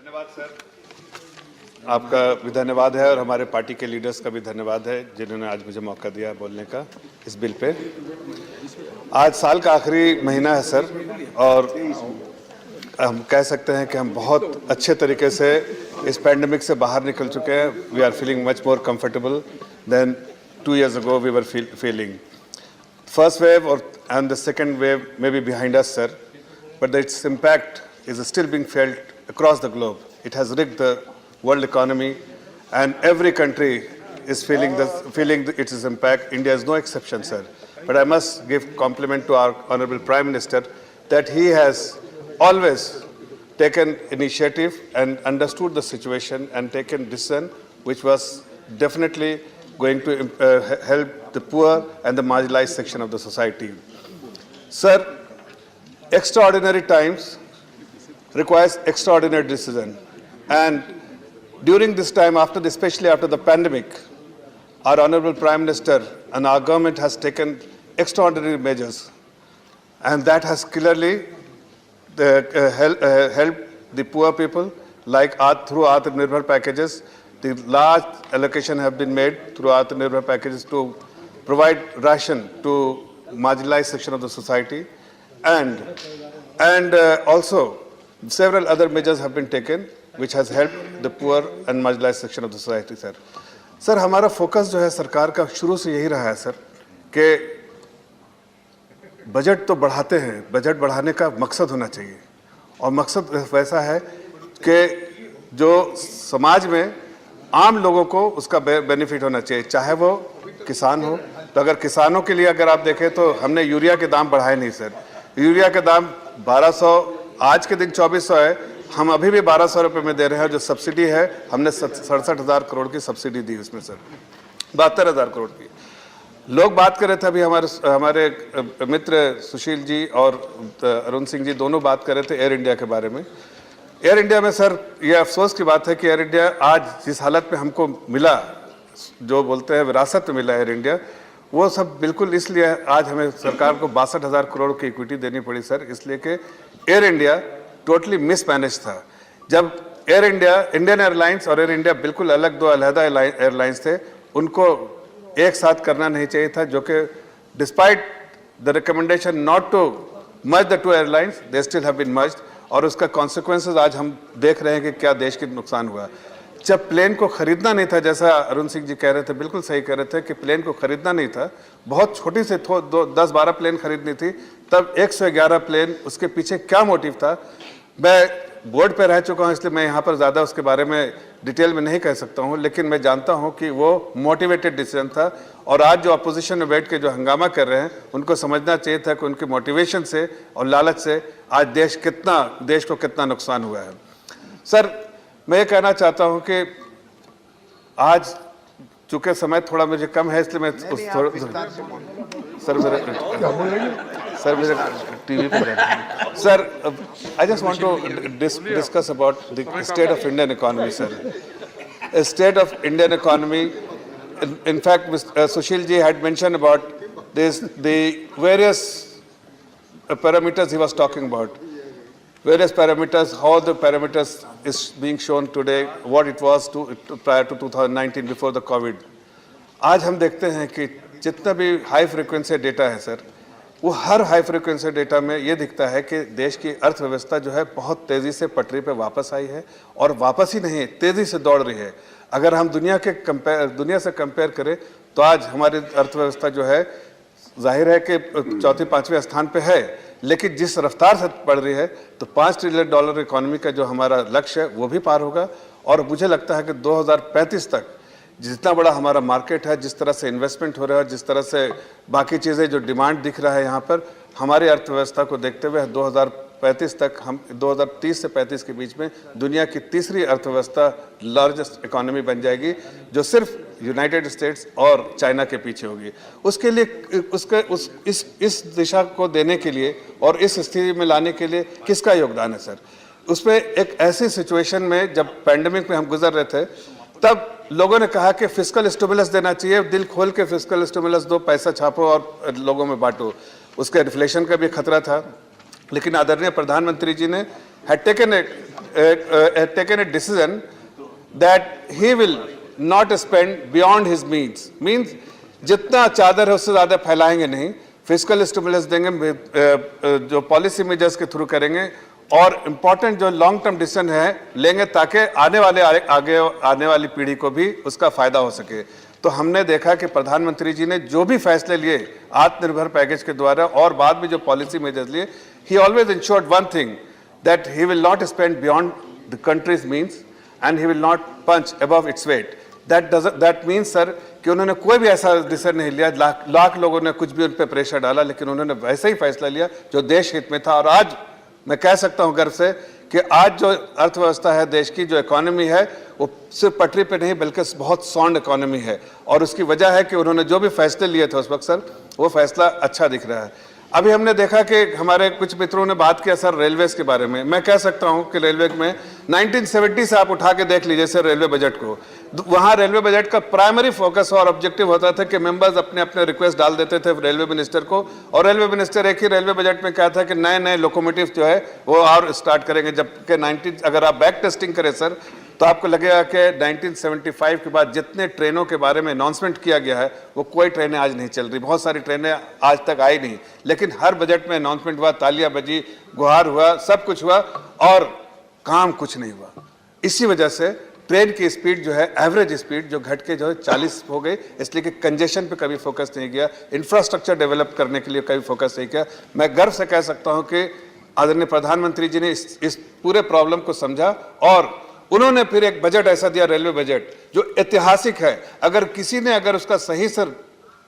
धन्यवाद सर, आपका भी धन्यवाद है और हमारे पार्टी के लीडर्स का भी धन्यवाद है जिन्होंने आज मुझे मौका दिया बोलने का इस बिल पे। आज साल का आखिरी महीना है सर, और हम कह सकते हैं कि हम बहुत अच्छे तरीके से इस पैंडेमिक से बाहर निकल चुके हैं। We are feeling much more comfortable than 2 years ago we were feeling. First wave and the second wave may be behind us, sir, but its impact is still being felt across the globe. It has rigged the world economy, and every country is feeling its impact. India is no exception, sir. But I must give compliment to our Honorable Prime Minister that he has always taken initiative and understood the situation and taken decision which was definitely going to help the poor and the marginalized section of the society. Sir, extraordinary times requires extraordinary decision, and during this time, especially after the pandemic, our Honorable Prime Minister and our government has taken extraordinary measures, and that has clearly helped the poor people, like through Atmanirbhar packages. The large allocation have been made through Atmanirbhar packages to provide ration to marginalized section of the society, and also several other measures have been taken which has helped the poor and marginalized section of the society, sir. Sir, हमारा focus जो है सरकार का शुरू से यही रहा है सर कि बजट तो बढ़ाते हैं, बजट बढ़ाने का मकसद होना चाहिए, और मकसद वैसा है कि जो समाज में आम लोगों को उसका बेनिफिट होना चाहिए, चाहे वो किसान हो। तो अगर किसानों के लिए अगर आप देखें तो हमने यूरिया के दाम बढ़ाए नहीं सर। यूरिया के दाम 1200 आज के दिन 2400 है, हम अभी भी 1200 रुपये में दे रहे हैं। जो सब्सिडी है हमने 67,000 करोड़ की सब्सिडी दी उसमें सर, 72,000 करोड़ की। लोग बात कर रहे थे अभी, हमारे मित्र सुशील जी और अरुण सिंह जी दोनों बात कर रहे थे एयर इंडिया के बारे में। एयर इंडिया में सर ये अफसोस की बात है कि एयर इंडिया आज जिस हालत में हमको मिला, जो बोलते हैं विरासत में मिला एयर इंडिया, वो सब बिल्कुल इसलिए आज हमें सरकार को 62,000 करोड़ की इक्विटी देनी पड़ी सर, इसलिए कि एयर इंडिया टोटली मिसमैनेज था। जब एयर इंडिया, इंडियन एयरलाइंस और एयर इंडिया बिल्कुल अलग, दो अलहदा एयरलाइंस थे, उनको एक साथ करना नहीं चाहिए था, जो कि despite the recommendation not to merge the two airlines, they still have been merged, और उसका कॉन्सिक्वेंसेस आज हम देख रहे हैं कि क्या देश के नुकसान हुआ। जब प्लेन को खरीदना नहीं था, जैसा अरुण सिंह जी कह रहे थे, बिल्कुल सही कह रहे थे कि प्लेन को खरीदना नहीं था, बहुत छोटी से 10-12 प्लेन खरीदनी थी, तब 111 प्लेन, उसके पीछे क्या मोटिव था मैं बोर्ड पे रह चुका हूँ, इसलिए मैं यहाँ पर ज़्यादा उसके बारे में डिटेल में नहीं कह सकता हूँ, लेकिन मैं जानता हूँ कि वो मोटिवेटेड डिसीजन था। और आज जो अपोजिशन में बैठ के जो हंगामा कर रहे हैं, उनको समझना चाहिए था कि उनके मोटिवेशन से और लालच से आज देश को कितना नुकसान हुआ है। सर, मैं ये कहना चाहता हूँ कि आज चूँकि समय थोड़ा मुझे कम है, इसलिए मैं सर मेरे टीवी पे sir, I just want to discuss about the state of Indian economy, sir. A state of Indian economy. In fact, Sushil ji had mentioned about the various parameters he was talking about. Various parameters, how the parameters is being shown today, what it was prior to 2019 before the COVID. आज हम देखते हैं कि जितना भी high frequency data है sir, वो हर high frequency data में ये दिखता है कि देश की अर्थव्यवस्था जो है बहुत तेज़ी से पटरी पे वापस आई है, और वापस ही नहीं, तेज़ी से दौड़ रही है। अगर हम दुनिया से कंपेयर करें तो आज हमारी अर्थव्यवस्था जो है जाहिर है कि 4-5वें स्थान पे है, लेकिन जिस रफ्तार से बढ़ रही है तो $5 ट्रिलियन इकोनॉमी का जो हमारा लक्ष्य है वो भी पार होगा। और मुझे लगता है कि 2035 तक जितना बड़ा हमारा मार्केट है, जिस तरह से इन्वेस्टमेंट हो रहा है, जिस तरह से बाकी चीज़ें जो डिमांड दिख रहा है यहाँ पर, हमारी अर्थव्यवस्था को देखते हुए 2035 तक हम 2030 से 35 के बीच में दुनिया की तीसरी अर्थव्यवस्था, लार्जेस्ट इकोनॉमी बन जाएगी, जो सिर्फ यूनाइटेड स्टेट्स और चाइना के पीछे होगी। उसके लिए इस दिशा को देने के लिए और इस स्थिति में लाने के लिए किसका योगदान है सर? उसमें एक ऐसी सिचुएशन में जब पैंडेमिक में हम गुजर रहे थे, तब लोगों ने कहा कि फिस्कल स्टिमुलस देना चाहिए, दिल खोल के फिस्कल स्टिमुलस दो, पैसा छापो और लोगों में बांटो। उसके इन्फ्लेशन का भी खतरा था, लेकिन आदरणीय प्रधानमंत्री जी ने had taken taken a decision that he will not spend beyond his means जितना चादर है उससे ज़्यादा फैलाएंगे नहीं, फिजिकल स्टिमुलस देंगे, जो पॉलिसी मेजर्स के थ्रू करेंगे और इम्पॉर्टेंट जो लॉन्ग टर्म डिसीजन है लेंगे ताकि आगे आने वाली पीढ़ी को भी उसका फायदा हो सके। तो हमने देखा कि प्रधानमंत्री जी ने जो भी फैसले लिए आत्मनिर्भर पैकेज के द्वारा और बाद में जो पॉलिसी मेजर्स लिए, he always ensured one thing that he will not spend beyond the country's means and he will not punch above its weight. That means sir कि उन्होंने कोई भी ऐसा डिसीजन नहीं लिया, लाख लोगों ने कुछ भी उन पर प्रेशर डाला, लेकिन उन्होंने वैसे ही फैसला लिया जो देश हित में था। और आज मैं कह सकता हूं गर्व से कि आज जो अर्थव्यवस्था है देश की, जो इकोनॉमी है, वो सिर्फ पटरी पे नहीं बल्कि बहुत साउंड इकोनॉमी है। और उसकी वजह है कि उन्होंने जो भी फैसले लिए थे उस वक्त सर, वो फैसला अच्छा दिख रहा है। अभी हमने देखा कि हमारे कुछ मित्रों ने बात किया सर रेलवेज के बारे में। मैं कह सकता हूं कि रेलवे में 1970 से आप उठा के देख लीजिए सर रेलवे बजट को, वहां रेलवे बजट का प्राइमरी फोकस और ऑब्जेक्टिव होता था कि मेंबर्स अपने अपने रिक्वेस्ट डाल देते थे रेलवे मिनिस्टर को, और रेलवे मिनिस्टर एक ही रेलवे बजट में कहा था कि नए नए लोकोमोटिव जो है वो और स्टार्ट करेंगे। जबकि अगर आप बैक टेस्टिंग करें सर तो आपको लगेगा कि 1975 के बाद जितने ट्रेनों के बारे में अनाउंसमेंट किया गया है वो कोई ट्रेनें आज नहीं चल रही, बहुत सारी ट्रेनें आज तक आई नहीं, लेकिन हर बजट में अनाउंसमेंट हुआ, तालियां बजी, गुहार हुआ, सब कुछ हुआ और काम कुछ नहीं हुआ। इसी वजह से ट्रेन की स्पीड जो है, एवरेज स्पीड जो घट के जो है 40 हो गई, इसलिए कि कंजेशन पे कभी फोकस नहीं किया, इंफ्रास्ट्रक्चर डेवलप करने के लिए कभी फोकस नहीं किया। मैं गर्व से कह सकता हूं कि आदरणीय प्रधानमंत्री जी ने इस पूरे प्रॉब्लम को समझा और उन्होंने फिर एक बजट ऐसा दिया, रेलवे बजट, जो ऐतिहासिक है। अगर किसी ने अगर उसका सही से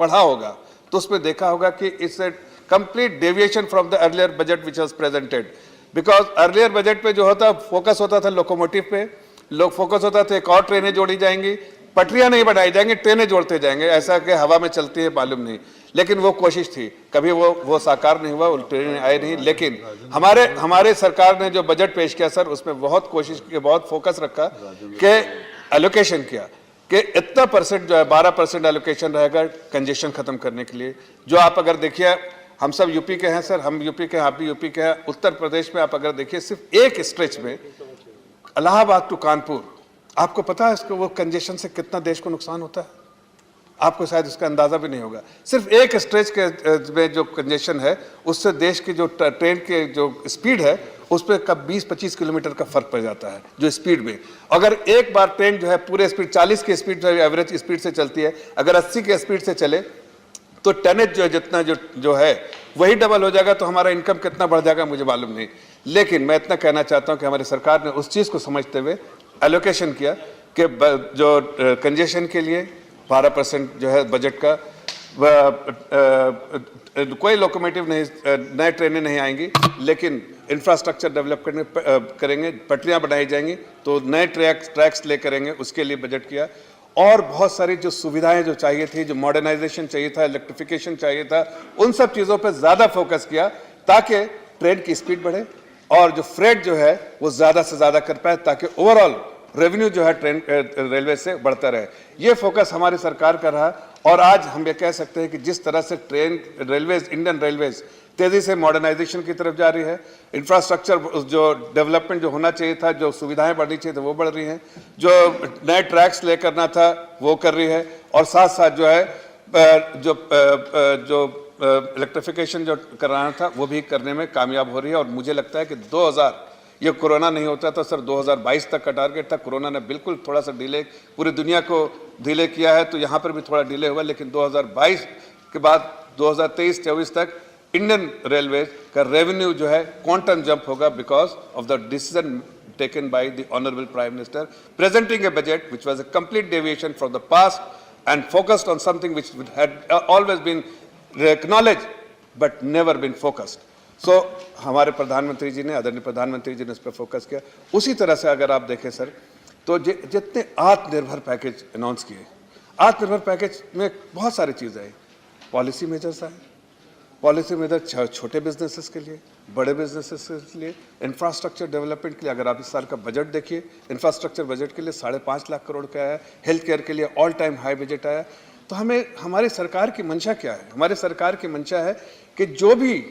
पढ़ा होगा तो उसमें देखा होगा कि it's a complete deviation from the earlier budget which was presented. Because earlier budget पे जो होता फोकस होता था लोकोमोटिव पे, फोकस होता था एक और ट्रेनें जोड़ी जाएंगी, पटरियां नहीं बनाई जाएंगी, ट्रेनें जोड़ते जाएंगे, ऐसा कि हवा में चलती है मालूम नहीं। लेकिन वो कोशिश थी, कभी वो साकार नहीं हुआ, ट्रेनें आए नहीं। लेकिन हमारे सरकार ने जो बजट पेश किया सर, उसमें बहुत कोशिश की, बहुत फोकस रखा कि एलोकेशन किया कि इतना परसेंट जो है 12% एलोकेशन रहेगा कंजेशन खत्म करने के लिए। जो आप अगर देखिए, हम सब यूपी के हैं सर, हम यूपी के हैं, आप भी यूपी के हैं। उत्तर प्रदेश में आप अगर देखिए सिर्फ एक स्ट्रेच में इलाहाबाद टू कानपुर, आपको पता है इसको वो कंजेशन से कितना देश को नुकसान होता है? आपको शायद उसका अंदाजा भी नहीं होगा। सिर्फ एक स्ट्रेच के में जो कंजेशन है उससे देश की जो ट्रेन के जो स्पीड है उस पर कब 20-25 किलोमीटर का फर्क पड़ जाता है जो स्पीड में। अगर एक बार ट्रेन जो है पूरे स्पीड 40 की स्पीड एवरेज स्पीड से चलती है, अगर 80 के स्पीड से चले तो टनेज जो है जितना जो है वही डबल हो जाएगा, तो हमारा इनकम कितना बढ़ जाएगा मुझे मालूम नहीं। लेकिन मैं इतना कहना चाहता हूं कि हमारी सरकार ने उस चीज़ को समझते हुए एलोकेशन किया कि जो कंजेशन के लिए 12% जो है बजट का, कोई लोकोमोटिव नहीं, नए ट्रेनें नहीं आएंगी, लेकिन इंफ्रास्ट्रक्चर डेवलप करेंगे, पटरियां बनाई जाएंगी तो नए ट्रैक्स ले करेंगे, उसके लिए बजट किया। और बहुत सारी जो सुविधाएं जो चाहिए थी, जो मॉडर्नाइजेशन चाहिए था, इलेक्ट्रिफिकेशन चाहिए था, उन सब चीज़ों पर ज़्यादा फोकस किया ताकि ट्रेन की स्पीड बढ़े और जो फ्रेट जो है वो ज़्यादा से ज़्यादा कर पाए, ताकि ओवरऑल रेवेन्यू जो है ट्रेन रेलवे से बढ़ता रहे। ये फोकस हमारी सरकार कर रहा है। और आज हम ये कह सकते हैं कि जिस तरह से इंडियन रेलवेज तेजी से मॉडर्नाइजेशन की तरफ जा रही है, इंफ्रास्ट्रक्चर जो डेवलपमेंट जो होना चाहिए था, जो सुविधाएं बढ़नी चाहिए थी वो बढ़ रही हैं, जो नए ट्रैक्स ले करना था वो कर रही है, और साथ साथ जो है जो इलेक्ट्रिफिकेशन जो कराना था वो भी करने में कामयाब हो रही है। और मुझे लगता है कि 2000 ये कोरोना नहीं होता तो सर 2022 तक का टारगेट था, कोरोना ने बिल्कुल थोड़ा सा डिले, पूरी दुनिया को डिले किया है, तो यहाँ पर भी थोड़ा डिले हुआ। लेकिन 2022 के बाद 2023-24 तक इंडियन रेलवे का रेवेन्यू जो है क्वांटम जंप होगा because of the decision taken by the Honorable Prime Minister, presenting a budget which was a complete deviation from the past and focused on something which had always been acknowledged but never been focused. So हमारे प्रधानमंत्री जी ने, आदरणीय प्रधानमंत्री जी ने इस पर focus किया। उसी तरह से अगर आप देखें सर, तो जितने आत्मनिर्भर पैकेज अनाउंस किए, आत्मनिर्भर पैकेज में बहुत सारी चीज़ें आई, पॉलिसी मेजर्स आए, पॉलिसी मेजर छोटे बिजनेसेस के लिए, बड़े बिजनेसेस के लिए, इंफ्रास्ट्रक्चर डेवलपमेंट के लिए। अगर आप इस साल का बजट देखिए, इंफ्रास्ट्रक्चर बजट के लिए 5.5 लाख करोड़ का आया, हेल्थ केयर के लिए ऑल टाइम हाई बजट आया। तो हमें, हमारी सरकार की मंशा क्या है? हमारी सरकार की मंशा है कि जो भी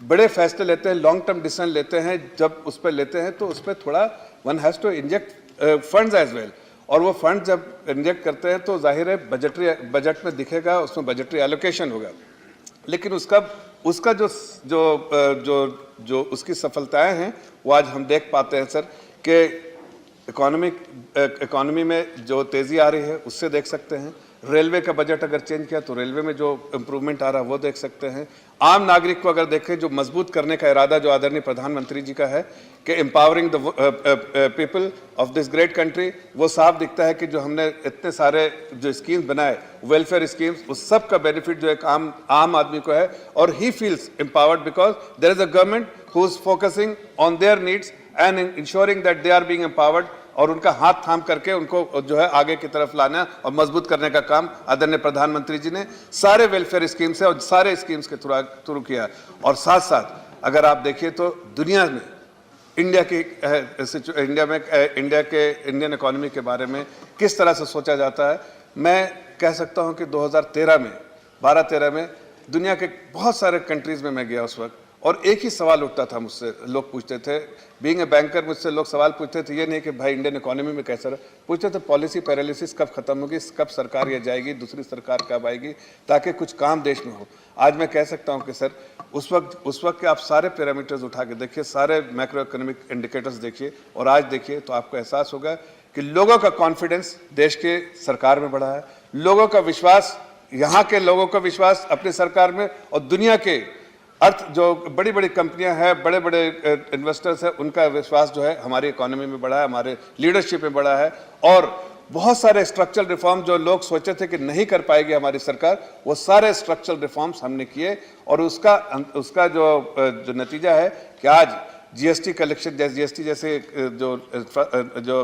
बड़े फैसले लेते हैं, लॉन्ग टर्म डिसीजन लेते हैं, जब उस पर लेते हैं तो उस पर थोड़ा one has to inject funds as well, और वो फंड जब इंजेक्ट करते हैं तो जाहिर है बजट में दिखेगा, उसमें बजटरी एलोकेशन होगा, लेकिन उसका जो उसकी सफलताएं हैं वो आज हम देख पाते हैं सर, कि इकोनॉमी में जो तेज़ी आ रही है उससे देख सकते हैं। रेलवे का बजट अगर चेंज किया तो रेलवे में जो इम्प्रूवमेंट आ रहा है वो देख सकते हैं। आम नागरिक को अगर देखें, जो मजबूत करने का इरादा जो आदरणीय प्रधानमंत्री जी का है कि empowering the people of this great country, वो साफ दिखता है कि जो हमने इतने सारे जो स्कीम्स बनाए, वेलफेयर स्कीम्स, उस सब का बेनिफिट जो एक आम आदमी को है, और he feels empowered because there is a government who is focusing on their needs and ensuring that they are being empowered, और उनका हाथ थाम करके उनको जो है आगे की तरफ लाना और मजबूत करने का काम आदरणीय प्रधानमंत्री जी ने सारे वेलफेयर स्कीम से और सारे स्कीम्स के थ्रू किया। और साथ साथ अगर आप देखिए तो दुनिया में इंडियन इकोनॉमी के बारे में किस तरह से सोचा जाता है, मैं कह सकता हूं कि 2012-13 में दुनिया के बहुत सारे कंट्रीज में मैं गया उस वक्त, और एक ही सवाल उठता था मुझसे, लोग पूछते थे, बीइंग ए बैंकर मुझसे लोग सवाल पूछते थे, ये नहीं कि भाई इंडियन इकोनॉमी में कैसा रहा, पूछते थे पॉलिसी पैरालिसिस कब खत्म होगी, कब सरकार ये जाएगी, दूसरी सरकार कब आएगी, ताकि कुछ काम देश में हो। आज मैं कह सकता हूं कि सर उस वक्त के आप सारे पैरामीटर्स उठा के देखिए, सारे मैक्रो इकोनॉमिक इंडिकेटर्स देखिए और आज देखिए, तो आपको एहसास होगा कि लोगों का कॉन्फिडेंस देश के सरकार में बढ़ा है, लोगों का विश्वास, यहाँ के लोगों का विश्वास अपनी सरकार में, और दुनिया के जो बड़ी बड़ी कंपनियां हैं, बड़े बड़े इन्वेस्टर्स हैं, उनका विश्वास जो है हमारी इकोनॉमी में बढ़ा है, हमारे लीडरशिप में बढ़ा है, और बहुत सारे स्ट्रक्चरल रिफॉर्म जो लोग सोचे थे कि नहीं कर पाएगी हमारी सरकार, वो सारे स्ट्रक्चरल रिफॉर्म्स हमने किए, और उसका जो नतीजा है कि आज जीएसटी कलेक्शन, जीएसटी जैसे जो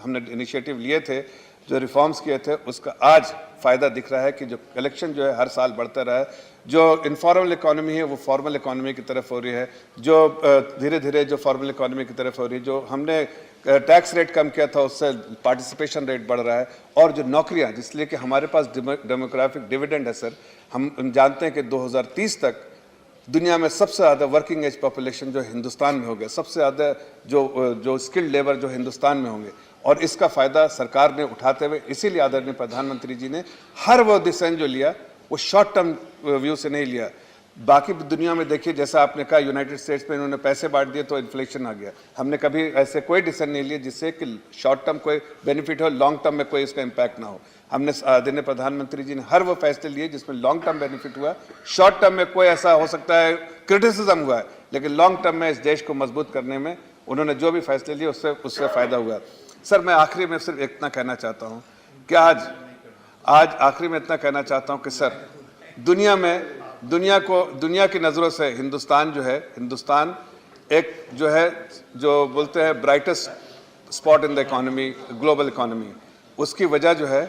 हमने इनिशिएटिव लिए थे, जो रिफॉर्म्स किए थे, उसका आज फ़ायदा दिख रहा है कि जो कलेक्शन जो है हर साल बढ़ता रहा है, जो इनफॉर्मल इकोनॉमी है वो फॉर्मल इकोनॉमी की तरफ हो रही है, जो धीरे धीरे जो फॉर्मल इकोनॉमी की तरफ हो रही है, जो हमने टैक्स रेट कम किया था उससे पार्टिसिपेशन रेट बढ़ रहा है, और जो नौकरियां, जिसलिए कि हमारे पास डेमोग्राफिक डिविडेंड है सर, हम जानते हैं कि 2030 तक दुनिया में सबसे ज़्यादा वर्किंग एज पॉपुलेशन जो हिंदुस्तान में हो गया, सबसे ज़्यादा जो स्किल्ड लेबर जो हिंदुस्तान में होंगे, और इसका फ़ायदा सरकार ने उठाते हुए, इसीलिए आदरणीय प्रधानमंत्री जी ने हर वो डिसीजन जो लिया वो शॉर्ट टर्म व्यू से नहीं लिया। बाकी दुनिया में देखिए, जैसा आपने कहा यूनाइटेड स्टेट्स में इन्होंने पैसे बांट दिए तो इन्फ्लेशन आ गया, हमने कभी ऐसे कोई डिसीजन नहीं लिया जिससे कि शॉर्ट टर्म कोई बेनिफिट हो, लॉन्ग टर्म में कोई इसका इम्पैक्ट ना हो। हमने आदरणीय प्रधानमंत्री जी ने हर वो फैसले लिए जिसमें लॉन्ग टर्म बेनिफिट हुआ, शॉर्ट टर्म में कोई ऐसा हो सकता है क्रिटिसिज्म हुआ है, लेकिन लॉन्ग टर्म में इस देश को मजबूत करने में उन्होंने जो भी फैसले लिए उससे फ़ायदा हुआ। सर मैं आखिरी में सिर्फ इतना कहना चाहता हूँ कि आज आखिरी में इतना कहना चाहता हूँ कि सर दुनिया की नज़रों से हिंदुस्तान एक जो बोलते हैं brightest spot in the economy, global economy, उसकी वजह जो है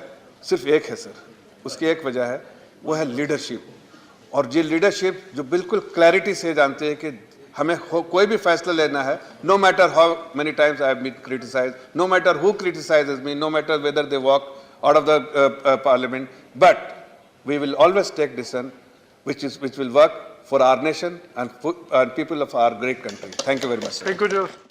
सिर्फ एक है सर, उसकी एक वजह है, वो है लीडरशिप। और ये लीडरशिप जो बिल्कुल क्लैरिटी से जानते हैं कि हमें कोई भी फैसला लेना है, no matter how many times I have been criticised, no matter who criticises me, no matter whether they walk out of the parliament, but we will always take decision which will work for our nation and people of our great country. Thank you very much, sir. Thank you, Joseph.